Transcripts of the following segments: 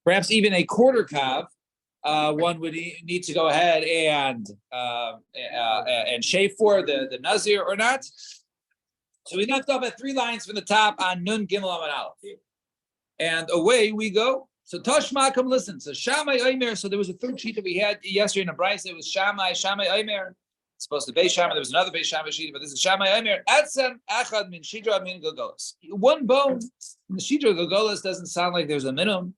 perhaps even a quarter kav, one would need to go ahead and shave for the nazir or not. So we left off at 3 lines from the top on Nun Gimel Amud Aleph, and away we go. So Toshma, come listen. So Shammai Omer. So there was a third sheet that we had yesterday in the Bryce. It was Shammai Omer. It's supposed to be Shammai. There was another Beis Shammai sheet, but this is Shammai Omer. Etzem Echad Min Shidra Min Gogolas. One bone in the Shidra Gogolas doesn't sound like there's a minimum.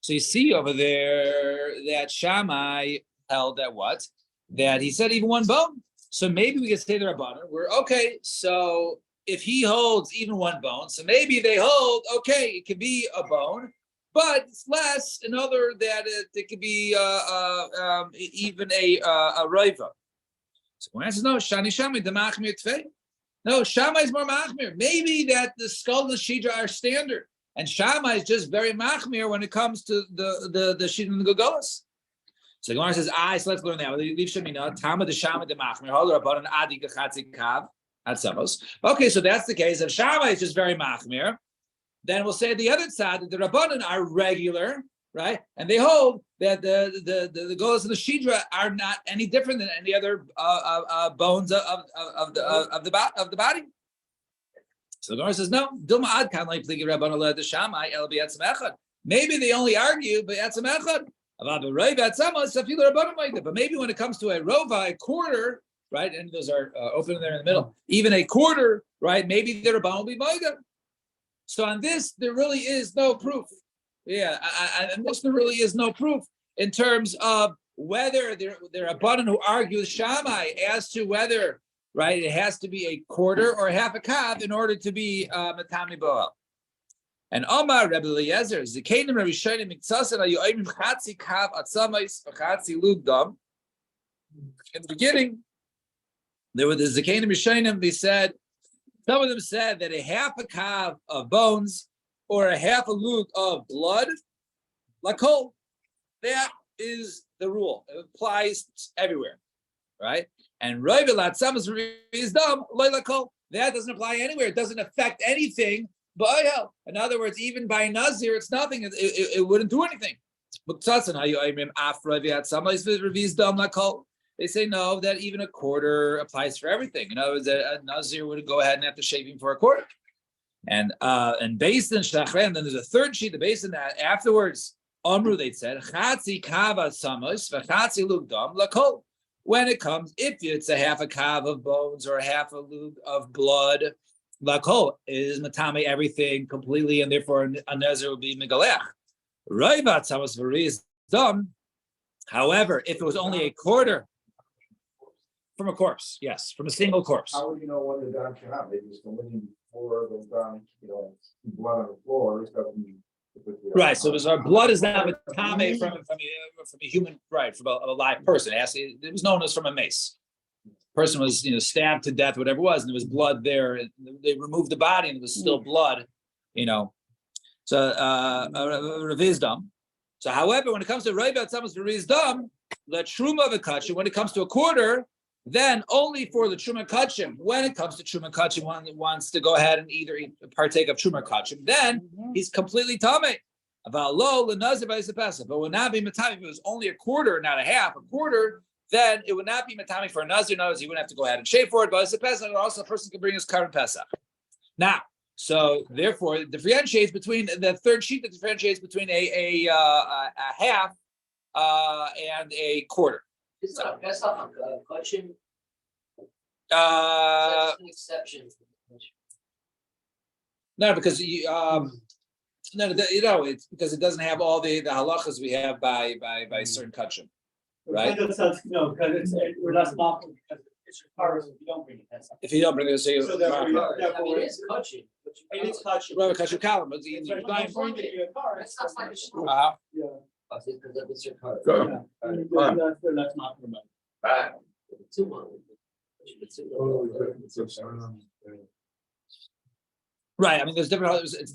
So you see over there that Shammai held that what? That he said even one bone. So maybe we could say they're a boner. We're okay. So if he holds even one bone, so maybe they hold, okay, it could be a bone, but it's less. Another that it could be even a roiva. So when I says no, Shani Shammai the machmir tfei. No, Shammai is more machmir. Maybe that the skull and the shidra are standard, and Shammai is just very machmir when it comes to the shidra and the gogolas. So Gemara says, so let's learn that. Leave Shemina, Tama the Shammai the machmir, Holler about an adi gachatzi kav at Samos. Okay, so that's the case. If Shammai is just very machmir, then we'll say the other side that the Rabbanan are regular, right? And they hold that the golas and the shidra are not any different than any other bones of the body. So the Gemara says no. Dilma ad kan like pligi Rabbanan led the Shammai el bi'atzem echad. Maybe they only argue bi'atzem echad about the rov atzamos. But maybe when it comes to a rova, a quarter, right? And those are open there in the middle. Even a quarter, right? Maybe the Rabbanan will be moida. So on this, there really is no proof. Yeah, and this there really is no proof in terms of whether there are Rabbanan who argue with Shammai as to whether, right, it has to be a quarter or half a kav in order to be matami boel. And Omar Rebbe Eliezer, Zikanim Rishonim Miksasen Ayu Oimim Chatzi Kav Atzamais Chatzi Lugdam. In the beginning, there were the Zikanim Rishonim. They said, some of them said that a half a kav of bones or a half a lug of blood, lakol, that is the rule. It applies everywhere, right? And Rov Latzamas Rizdam Loy lakol, that doesn't apply anywhere. It doesn't affect anything. But in other words, even by Nazir, it's nothing. It wouldn't do anything. They say no, that even a quarter applies for everything. In other words, a Nazir would go ahead and have to shave him for a quarter. And based in Shachren, then there's a third sheet. The based in that afterwards, Amru, they said, Chatzi kava samos v'chatzi lugdam lakol. When it comes, if it's a half a kav of bones or a half a lug of blood, lakol is matame everything completely, and therefore a nazir would be megalech. Raivat samos v'riz dam. However, if it was only a quarter from a corpse, yes, from a single corpse. How would you know when the dam came out? Maybe it's coming before the dam, blood on the floor. Right. So there's our blood is now matame from a human, right, from a live person. It was known as from a mace. Person was stabbed to death, whatever it was, and there was blood there. And they removed the body, and there was still blood. So revizdam. So, however, when it comes to Raivat Samas Revizdam, the Truma V'Kachim, when it comes to a quarter, then only for the Truma Kachim. When it comes to Truma Kachim, one wants to go ahead and either partake of Truma Kachim, then he's completely tamei. About lo lenazir b'yisapesa, but would not be matami if it was only a quarter, not a half. A quarter, then it would not be matami for a nazir. In other words, he wouldn't have to go ahead and shave for it. But b'yisapesa, and also a person can bring his carbon pesach. Now, so therefore, it differentiates between the third sheet that differentiates between a half and a quarter. It's not a pesach kachim. An exception. No, because it's because it doesn't have all the halachas we have by certain kachim, right? Because we're less lawful because it's required if you don't bring it. If you don't bring it, so I mean, it is kachim. It is kachim. Right, kachim kalam, but It's like your car. It's not like a shul. Yeah. Because it's your car. That's not remember. Two months. Right. I mean, there's different. It's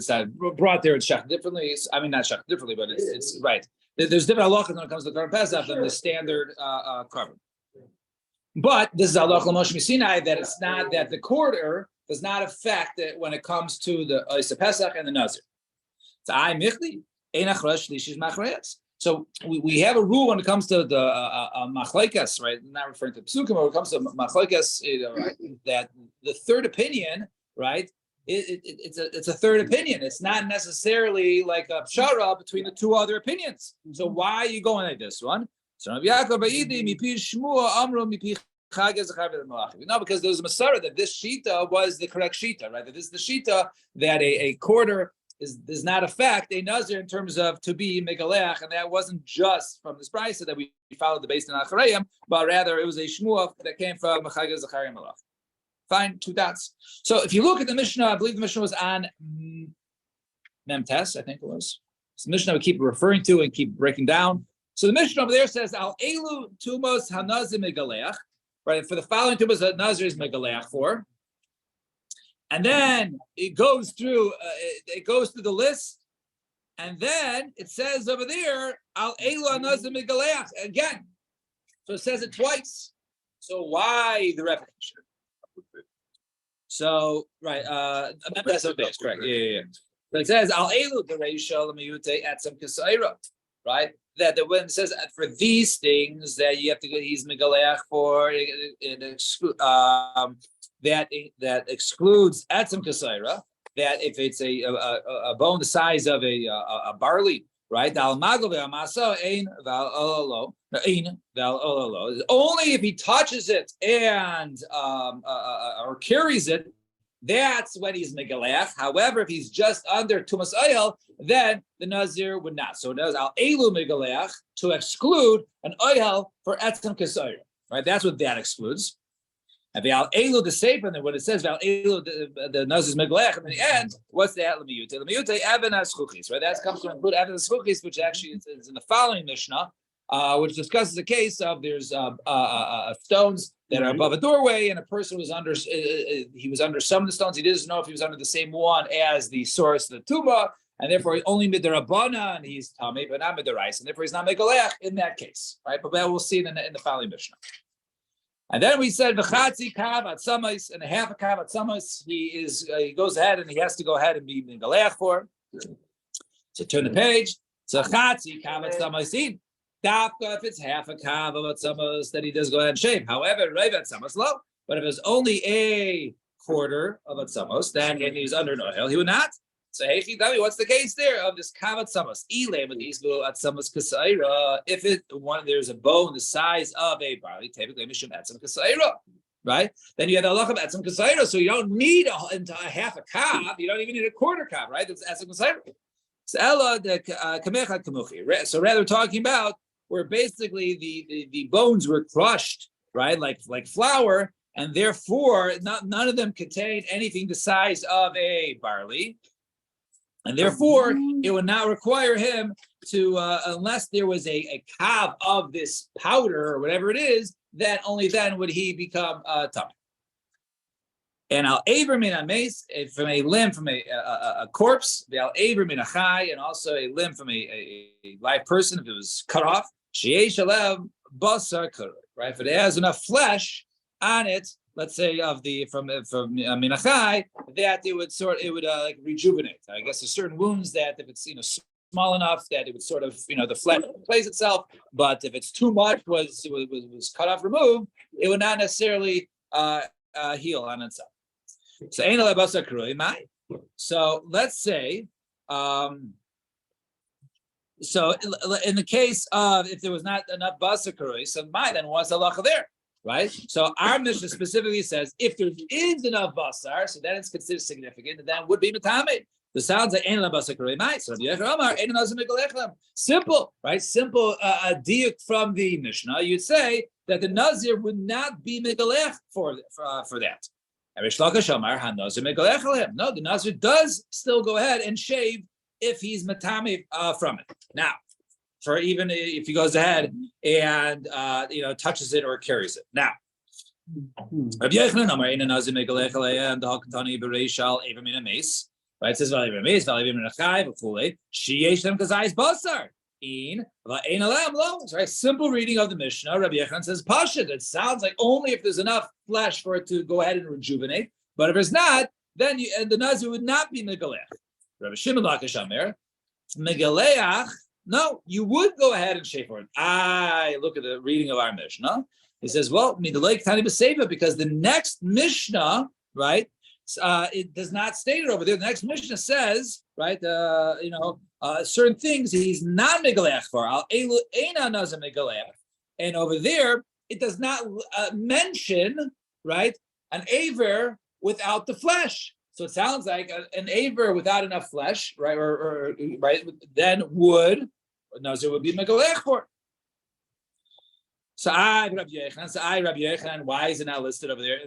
not brought there. It's shach differently. I mean, not shach differently, but it's right. There's different halachas when it comes to Karban Pesach than the standard carbon. But this is halacha Moshe Sinai that it's not that the quarter does not affect it when it comes to the Isa Pesach and the Nazir. So I michli So we have a rule when it comes to the machlekes, right? Not referring to psukim, but when it comes to machlekes, right? That the third opinion, right? It's a third opinion. It's not necessarily like a pshara between the two other opinions. So why are you going like this one? So no, because there's a masara that this shita was the correct shita, right? That this is the shita that a quarter does not affect a nazir in terms of to be megalech, and that wasn't just from this brisa that we followed the base in Acharayim, but rather it was a shmuah that came from Mechageh Zachariah Malach. Fine, 2 dots. So if you look at the Mishnah, I believe the Mishnah was on Memtes, I think it was. It's the Mishnah we keep referring to and keep breaking down. So the Mishnah over there says, Al Elu Tumos Hanazim Megaleach, right? For the following Tumos that Nazir is Megaleach for. And then it goes through the list, and then it says over there, Al Elu Hanazim Megaleach again. So it says it twice. So why the repetition? So right, that's correct. Yeah. But it says Al Elu the Reisha Lamiyute at some Kasaira, right? That when it says for these things that you have to go, he's Megaleach for that excludes Etzem Kasaira. That if it's a bone the size of a barley, right? Only if he touches it and or carries it, that's when he's megalech. However, if he's just under tumas oil, then the nazir would not. So it does al elu megalech to exclude an oil for etzem kasayir, right? That's what that excludes. And the al elu the sefer, and then when it says al elu the nazir is megalech, in the end, what's that? Lemiyute even aschuchis, right? That comes to include even aschuchis, which actually is in the following Mishnah. Which discusses the case of there's stones that are above a doorway, and a person was under. He was under some of the stones. He doesn't know if he was under the same one as the source of the tuba, and therefore only midrabana, and he's tamei, but not midarais, and therefore he's not megalech in that case, right? But that we'll see in the following Mishnah. And then we said v'chatzi kav at samais, and a half a kav at samais. He goes ahead and he has to go ahead and be megalech for. So turn the page. So chatzi kav at samais. Dafka, if it's half a kav of atzamos, then he does go ahead and shave. However, reiv atzamos low. But if it's only a quarter of atzamos, then he's under an oil, he would not. So hey, tell me what's the case there of this kav atzamos? If there's a bone the size of a barley, typically mishum etzem kasaira, right? Then you have the halach of etzem kasaira, so you don't need a half a kav. You don't even need a quarter kav, right? That's etzem kasaira. So rather, we're talking about where basically the bones were crushed, right, like flour, and therefore none of them contain anything the size of a barley, and therefore it would not require him to, unless there was a kav of this powder or whatever it is, that only then would he become tummy. And al aver min a mace, from a limb from a corpse, the al aver min a chai, and also a limb from a live person if it was cut off. Sheish alev basar kuroi, right? If it has enough flesh on it, let's say from min a chai, that it would like rejuvenate. I guess there's certain wounds that if it's small enough that it would sort of the flesh replace itself, but if it's too much was cut off, removed, it would not necessarily heal on itself. So let's say, so in the case of if there was not enough basar karui, so then what's the halacha there, right? So our Mishnah specifically says if there is enough basar, so then it's considered significant, and that would be matame. The sounds like ein la basar karui mai. So simple, right? Simple diuk from the Mishnah. You'd say that the nazir would not be megalech for that. No, the nazir does still go ahead and shave if he's matame from it. Now, for even if he goes ahead and touches it or carries it. Now, right? It says right, simple reading of the Mishnah. Rabbi Yechon says Pashut. It sounds like only if there's enough flesh for it to go ahead and rejuvenate. But if it's not, then the nazir would not be megalech. Rabbi Shimon Lakish Amer. megaleach. No, you would go ahead and shave for it. Look at the reading of our Mishnah. He says, well, midalei tani b'seiva, because the next Mishnah, right? It does not state it over there. The next Mishnah says, right? Certain things he's not megaleach for. Al elu eina nazar megaleach, and over there it does not mention, right, an aver without the flesh. So it sounds like an aver without enough flesh, right? Or right, then nazar would be megaleach for. So Rabbi Yochanan, why is it not listed over there?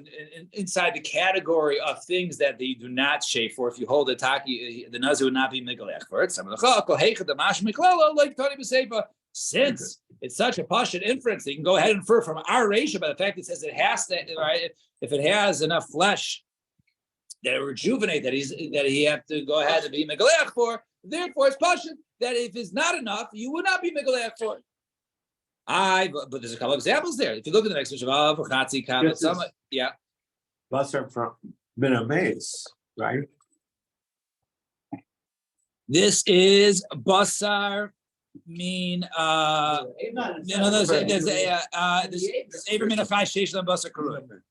Inside the category of things that they do not shave for, if you hold a taki, the nazir would not be megalech for it. Since it's such a pashut inference, you can go ahead and infer from our ratio by the fact that it says it has to, right? If it has enough flesh that it rejuvenate, that he have to go ahead and be megalech for. Therefore, it's pashut that if it's not enough, you would not be megalech for it. But there's a couple of examples there. If you look at the next Mishnah, yeah. Basar from Minamaze, right? This is basar mean there's Aver min achai sheish lam basar karun.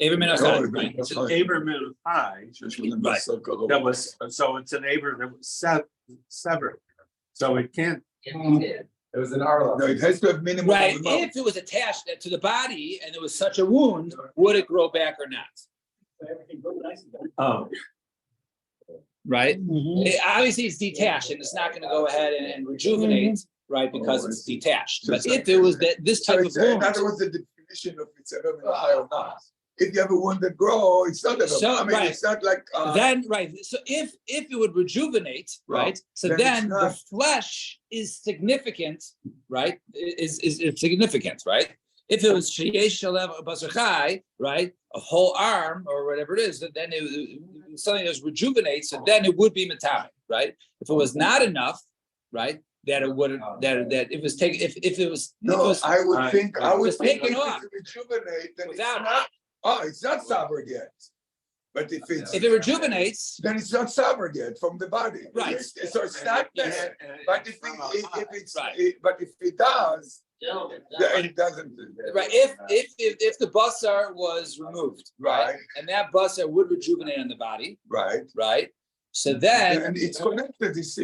Aver min achai, right? Abraham high. Right. That was so it's an Abraham that was severed. So it can't. It was an arla. No, it has to have minimum. Right. If it was attached to the body and there was such a wound, would it grow back or not? Everything goes nice and done. Oh. Right. Obviously, it's detached and it's not going to go ahead and rejuvenate, right? Because it's detached. But if it was this type of wound, in other words, the definition of it's ever been high or not. If you have a wound that grow, it's not ever. So, I mean, right. It's not like. Then right. So if it would rejuvenate, right? So then the flesh is significant, right? Is significant, right? If it was sheyesh shalev basar chai, right, a whole arm or whatever it is, then something that rejuvenates. So then it would be metame, right? If it was not enough, right, that it wouldn't. That if it was taken, if it was. I would think taken if off. it rejuvenate, then Without- it's not. Oh, it's not sovereign yet. But if it rejuvenates, then it's not sovereign yet from the body. Right. So it's not there. But if it's Right. but if it does, then it doesn't. right? If the basar was removed, right, and that basar would rejuvenate on the body, Right. right? So then, And it's connected. It's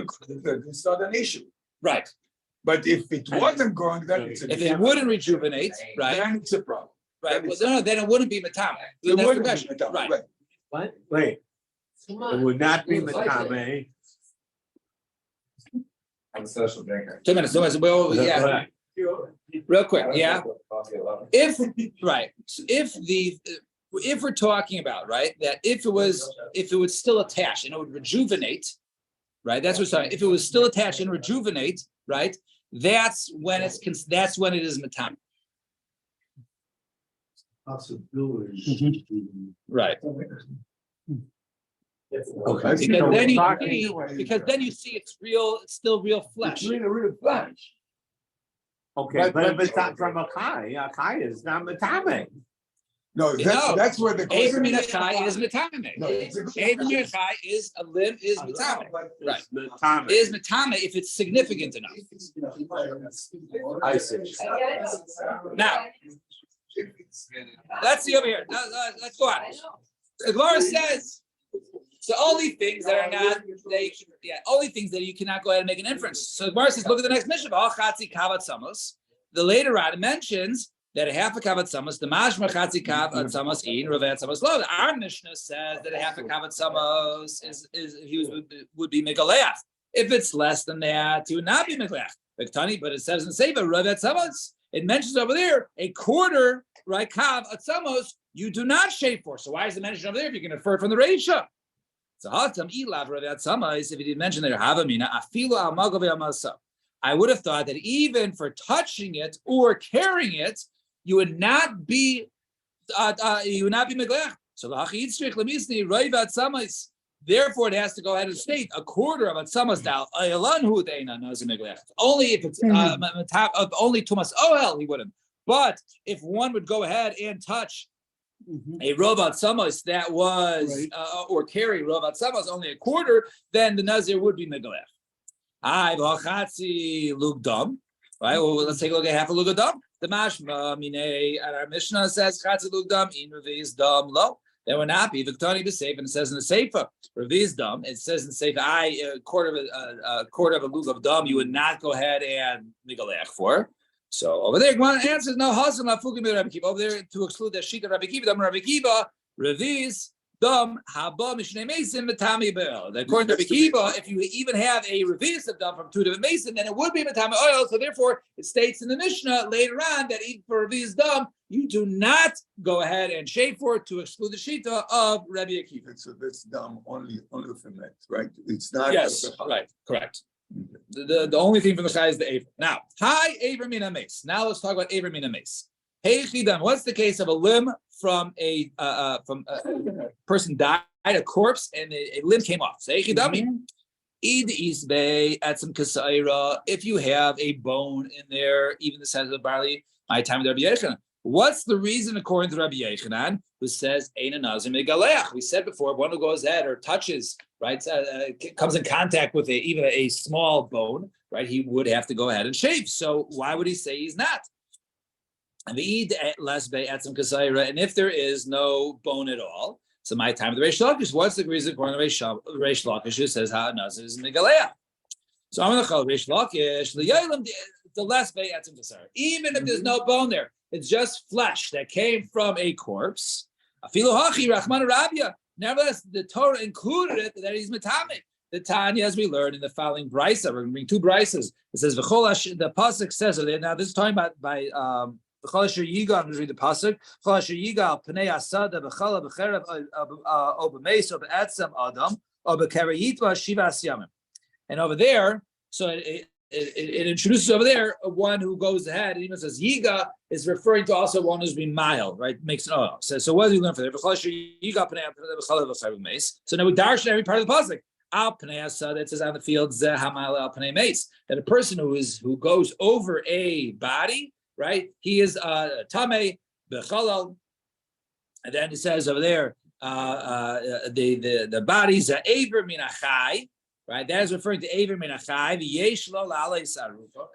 not an issue. right, But if it wasn't growing, then it's a if it wouldn't rejuvenate, right, then it's a problem. right, well, no, then it wouldn't be matame. It That's the wouldn't question, be done, right? What? Wait, Come it on. would not be Like that. Matame. I'm a social drinker. 2 minutes. Well, yeah, real quick, yeah. If right, so if we're talking about right that if it was still attached and it would rejuvenate, right? That's what's talking. If it was still attached and rejuvenate, right? That's when it is matame. Possibility. Right. Okay. Because then you see it's still real flesh. It's really, really flash. Okay, But but it's not from Akai is not Matame. No, that's where the Aver question min is. achai is matame. No, it's a good Aver min achai is a limb is matame. Right. Matame. Is matame if it's significant enough. I see. Now, let's see over here. Let's go on. The Gemara says, so only things that are not, only things that you cannot go ahead and make an inference. So the Gemara says, look at the next mission. The later on it mentions that a half a kavat samos, the mashma chatzi kavat samos in revet samos lo. Our Mishnah says that a half a kavat samos would be megaleach. If it's less than that, he would not be megaleach. But it says in Seva revet samos. It mentions over there a quarter, right? Kav atzamos you do not shave for. So why is it mentioned over there if you can infer it from the ratio? So hatam ilav revet samos. If he didn't mention there havamina afilu al magav amasa. I would have thought that even for touching it or carrying it, you would not be meglech. So therefore, it has to go ahead and state a quarter of atzamas dal. Only if it's only tumas ohel he wouldn't. But if one would go ahead and touch a robot samos that was, or carry robot samos only a quarter, then the nazir would be megalech. I v'achatzi lugdam. Right. Well, let's take a look at half a lugdam. The mashma mine at our Mishnah says chatzi lugdam in reviz dam lo. Then we're not be Victani b'seif, and it says in the seifa reviz dam. It says in the seifa a quarter of a lug of dam you would not go ahead and megalech for. So over there, one answers no hasam afugim Rabbi Kiva. Over there to exclude the sheet of Rabbi Kiva, dam Rabbi Kiva reviz dam haba mishnei mason matami be'el. According to Rabbi Kiva, if you even have a reviz of dam from two different mason, then it would be matami oil. So therefore, it states in the Mishnah later on that even for reviz dam, you do not go ahead and shave for it to exclude the shita of Rabbi Akiva. So that's dumb only for met, right? It's not. Yes, right, correct. The only thing from the side is the aver. Now, hi aver mina mace. Now let's talk about aver mina mace. Hey chidam, what's the case of a limb from a person died, a corpse, and a limb came off? Say chidami. Id isbei at some kasaira. If you have a bone in there, even the size of the barley, my time of Rabbi Yechanan. What's the reason, according to Rabbi Yechanan, who says Eina Nazir Megaleach? We said before, one who goes ahead or touches, right, comes in contact with even a small bone, right, he would have to go ahead and shave. So why would he say he's not? And if there is no bone at all, so my time of the Reish Lakish, what's the reason according to Reish Lakish who says Ha Nazir is Megaleach? So I'm going to call Reish Lakish the less bay etzem kasar. Even if there's no bone there, it's just flesh that came from a corpse. Nevertheless, the Torah included it that he's metame. The Tanya, as we learned in the following brisa, we're going to bring two brisas. It says the pasuk says it. Now this is talking about by I'm going to read the pasuk. And over there, so it introduces over there one who goes ahead and even says Yiga is referring to also one who's been mild, right? Makes it so what do you learn from there? So now we darshan every part of the pasuk. That says on the field that a person who goes over a body, right? He is tamei bechalal, and then it says over there the bodies are aver minachai. Right, that is referring to Aver Minachai,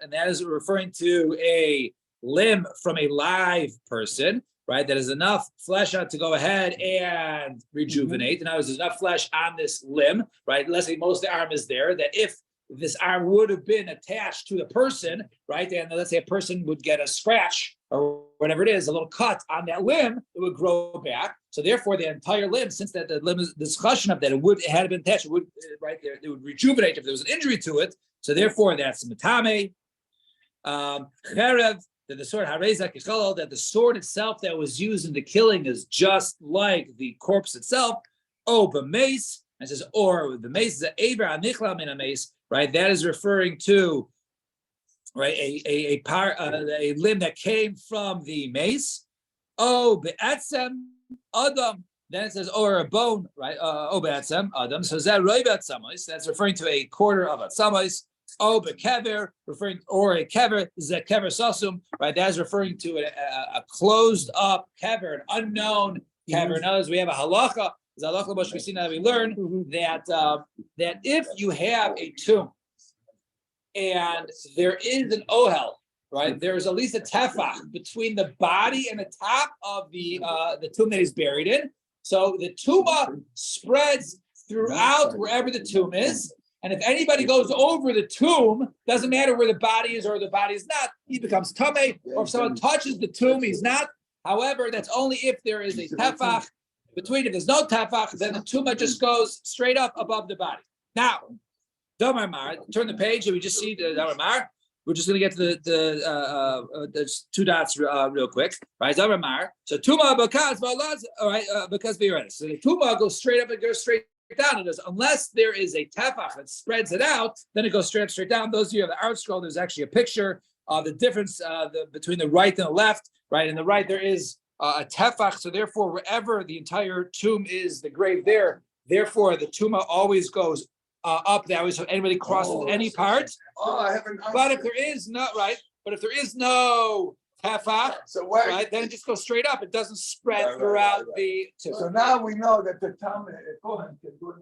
and that is referring to a limb from a live person, right? That is enough flesh out to go ahead and rejuvenate. Now, there's enough flesh on this limb, right? Let's say most of the arm is there, that if this arm would have been attached to the person, right? And let's say a person would get a scratch or whatever it is, a little cut on that limb, it would grow back. So therefore, the entire limb, since that the limb is discussion of that, it had been attached, it would right there, it would rejuvenate if there was an injury to it. So therefore, that's matame. Cherev, that the sword hareza kichalal, that the sword itself that was used in the killing is just like the corpse itself. Oh, b'mace, and it says or the mace is an aver anichla min a mace, right? That is referring to right a limb that came from the mace. Oh, be'etzem adam. Then it says or a bone, right? Oh, be'etzem adam. So that roi be'etzamos. That's referring to a quarter of atzamos. Oh, be'kever, referring or a kever is a kever sasum, right? That is referring to a closed up kever, an unknown kever. In other words, we have a halacha. We learn that that if you have a tomb and there is an ohel, right? There is at least a tefach between the body and the top of the tomb that he's buried in. So the tumah spreads throughout wherever the tomb is. And if anybody goes over the tomb, doesn't matter where the body is or the body is not, he becomes tameh. Or if someone touches the tomb, he's not. However, that's only if there is a tefach between. If there's no tefach, then the tumah just goes straight up above the body. Now, Damar Mar, turn the page and we just see the Damar Mar. We're just going to get to the two dots real quick, right? Damar Mar. So tumah because all right, because be ready. So the tumah goes straight up and goes straight down. It does unless there is a tefach that spreads it out, then it goes straight down. Those of you who have the art scroll, there's actually a picture of the difference between the right and the left. Right, in the right there is a tefach, so therefore wherever the entire tomb is, the grave there, therefore the tumah always goes up that way, so anybody crosses any part. Oh, I haven't. But if there is no right, but if there is no tefach, So why? right? Then it just goes straight up. It doesn't spread Right, right, throughout right, right. the two. So now we know that the Talmud, Kohen can do it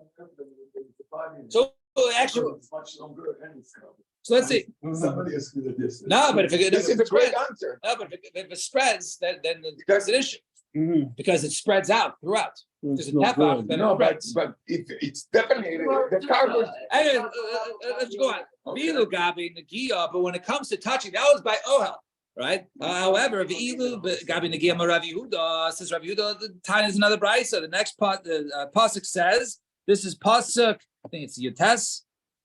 in the body. So actually, It's much longer and it's. so let's see. Somebody asked me this. No, but if it This is a great answer. No, but if it spreads, then Because- that's an issue because it spreads out throughout. There's a tefach, then No, it but, spreads. but if it's definitely, the cardboard. Anyway, let's go on. Bilu gabi nagia, but when it comes to touching, that was by Ohel, right? However, Bilu gabi nagia Rav Yehuda says Rav Yehuda. The time is another brisa. The next part, the pasuk says, this is pasuk. I think it's Yutes,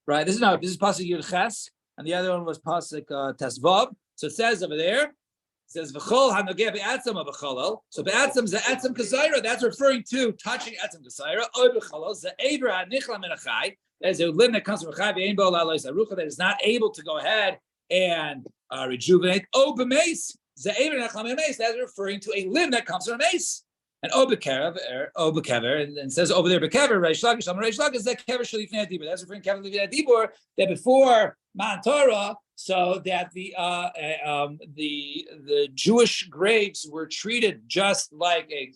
right? This is pasuk Yud Ches, and the other one was pasuk Tesvav. So it says over there. It says v'chol hanogeh be'atzam of v'cholol. So be'atzam ze atzam kasayra. That's referring to touching atzam kasayra. Oy b'cholol ze eber hanichla min achai. There's a limb that comes from achai be'ein bo la'alois arucha that is not able to go ahead and rejuvenate. O b'meis ze eber hanichla min meis. That's referring to a limb that comes from a mace. And o b'kever, and says over there b'kever reish lakish am reish lakish that kever shalifnei adibur. That's referring to kever lifnei adibur that before Man Torah. So that the Jewish graves were treated just like a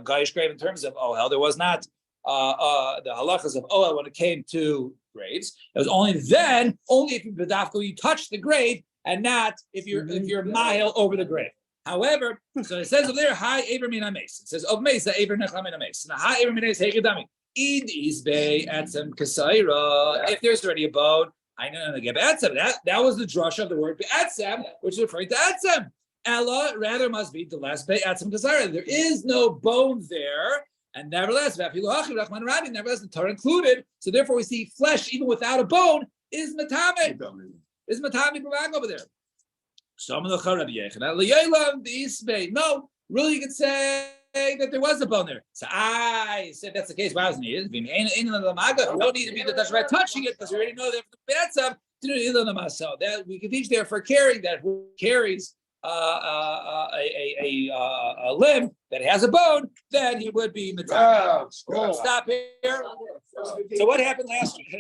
Gaish grave in terms of Ohel. There was not the halachas of Ohel when it came to graves. It was only if you bedafko you touch the grave, and not if you're mile over the grave. However, so it says over there, "Hi Aver min hameis." It says of meis that Aver nechla min hameis. Now, "Hi Aver min hameis hegedami." Id isbei atzem kasayra. If there's already a bone. I know get be'atzem. That was the drush of the word be'atzem, which is referring to atzem. Ella rather must be the last be'atzem kasara. There is no bone there, and nevertheless, nevertheless, the Torah included. So therefore, we see flesh even without a bone is matame. Is matame b'rag over there. Some of the Rabbi Yechon. No, really, you could say that there was a bone there. So I said that's the case. Why wasn't it? You don't need to be the touch by touching it because we already know that for the betzam. So that we can teach there for carrying that who carries a limb that has a bone, then he would be matame. Stop here. So what happened last week?